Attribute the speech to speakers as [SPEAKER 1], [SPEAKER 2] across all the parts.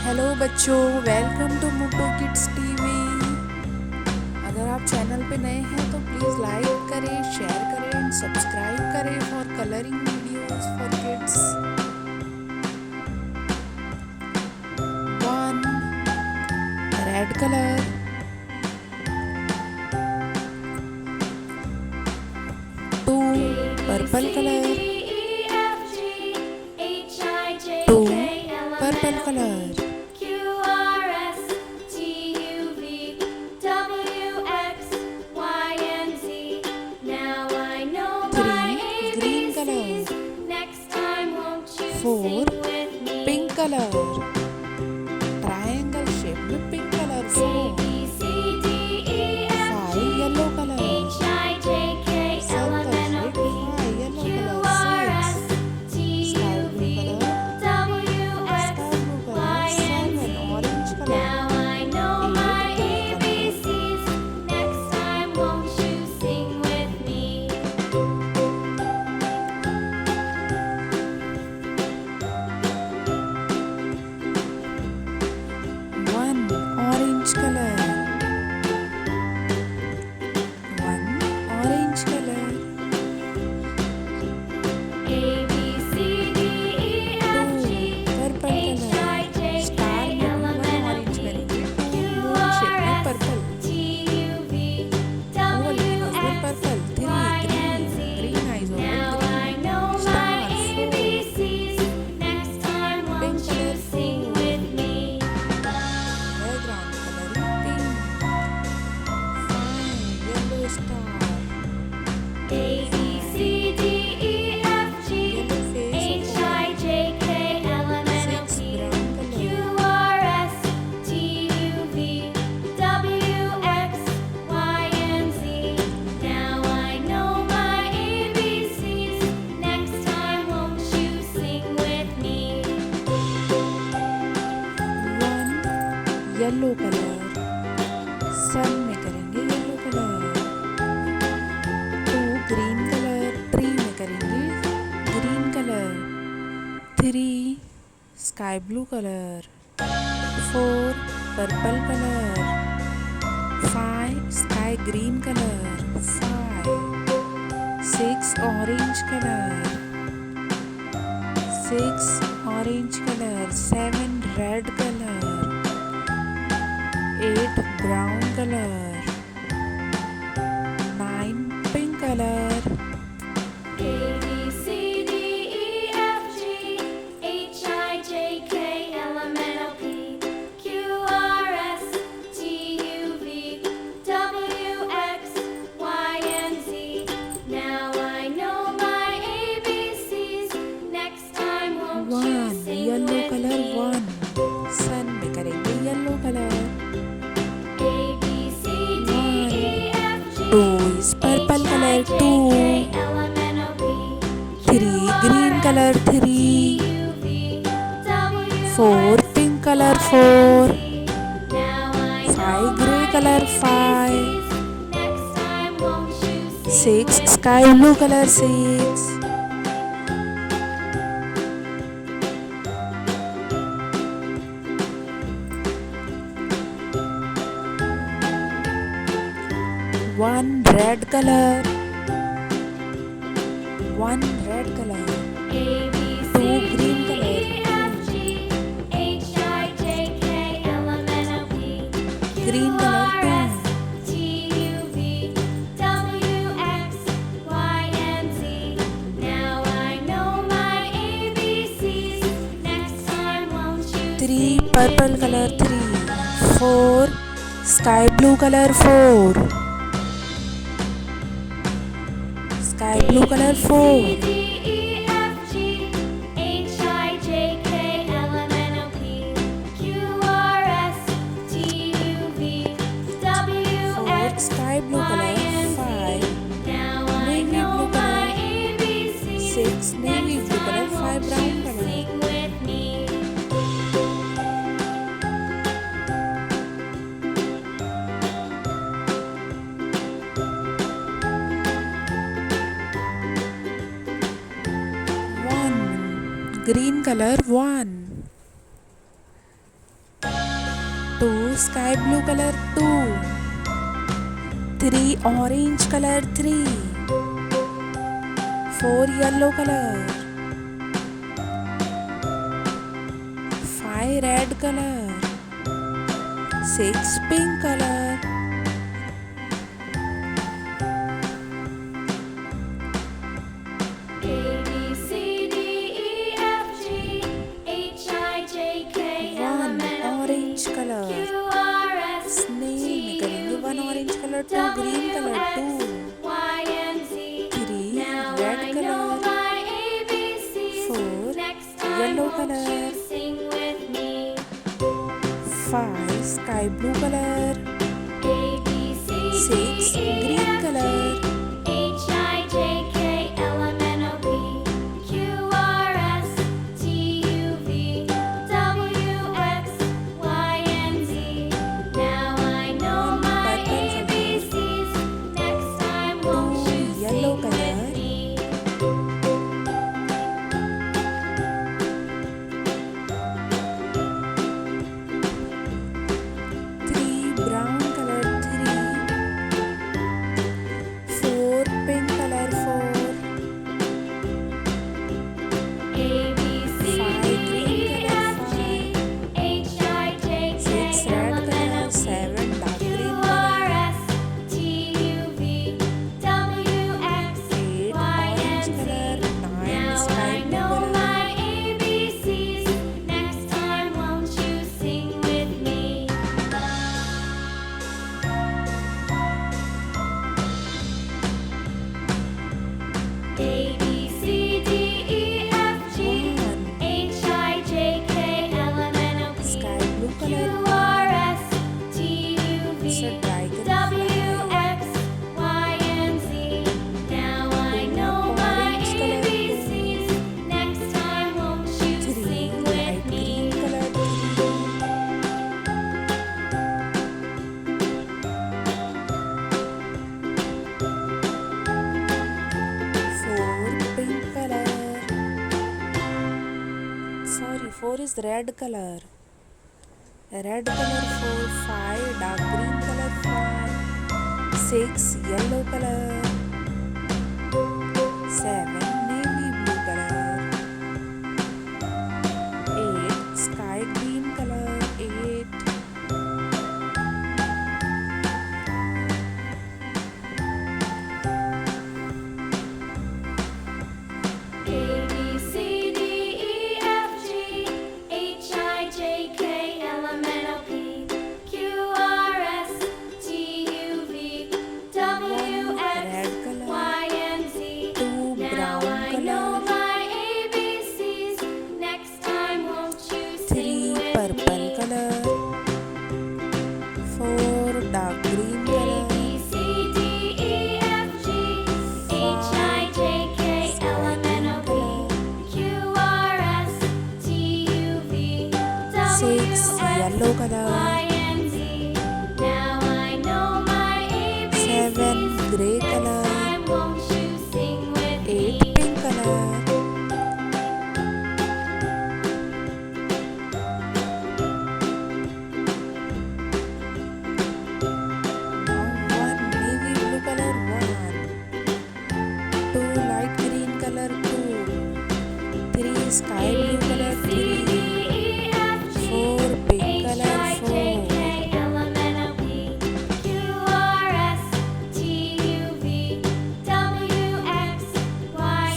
[SPEAKER 1] Hello बच्चों, welcome to मुट्टू kids TV. अगर आप चैनल पे नए हैं तो प्लीज़ लाइक करें, शेयर करें एंड सब्सक्राइब करें for colouring videos for kids. 1 red colour, 2 purple colour, 2 purple colour, 3 green color, 4 pink color, triangle shape में pink color 4, 5 yellow color, circle shape 5 yellow color 6, sky blue color 7 orange color, 8 1 orange color, 1 orange color, 2 purple color, star में 1 orange करेंगे, 2 moon shape में purple, oval nose में purple, 3 green eyes oval green, star 4, pink color 4, background coloring pink, 5 yellow star, yellow face of 6 brown color, 1 yellow color, sun में करेंगे yellow color, 2 green color, tree में करेंगे green color, 3 sky blue color, 4 purple color, 5 sky green color, 5 6 orange color, 6 orange color, 7 red color, 8 brown color, 9 pink color, 1 yellow color 1, sun में करेंगे yellow color, 2 is purple color 2, 3 green color 3, 4 pink color 4, 5 gray color 5, 6 sky blue color 6, 1 red color, 1 red color, 2 green color, green color 2, 3 purple color 3, 4 sky blue color 4, sky blue color 4, 4 sky blue color 5, navy blue color 6, navy blue color 5 brown color, 1 green color 1, sky blue color 2, 3 orange color 3, 4 yellow color, 5 red color, 6 pink color, 1 orange color, snail में करेंगे 1 orange color, 2 green color 2, 3 red color, 4 yellow color, 5 sky blue color, 6 green color, 3 brown color 3, 4 pink color 4, 5 green color 5, 6 red color, 7 dark green color, 8 orange color, 9 sky blue color, 1 sky blue color, it's a dragon fly, 2 orange color 3 light green color 4 pink color, sorry 4 is red color 4, 5 dark green color 5, 6 yellow color, 7 navy blue color, 8 sky green color 8, 1 red color, 2 brown color, 3 purple color, 4 dark green color, 5 sky blue color, 6 yellow color, 7 grey color, 8 pink color, 1 navy blue color 1, 2 light green color 2, 3 sky blue color 3, 4 pink color 4,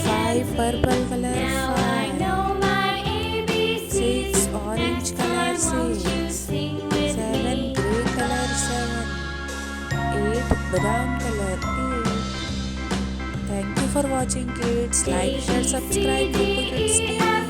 [SPEAKER 1] 5 purple color 5, 6 orange color 6, 7 grey color 7, 8 brown color 8. Thank you for watching kids. Like, share, subscribe to Kids TV.